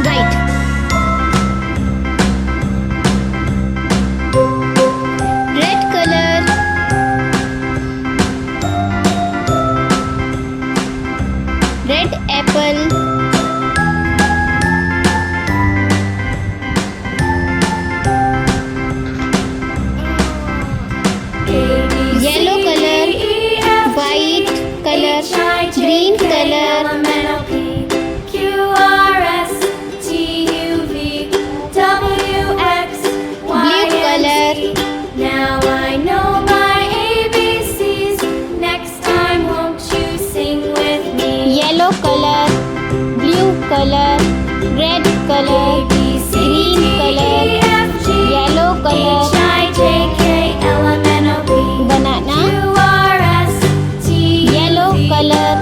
white. Red color. Red apple. Yellow color, white color, green color, blue color, Now I know my ABCs. Next time, won't you sing with me? yellow color, blue color, red color, green color, yellow color, banana, yellow color,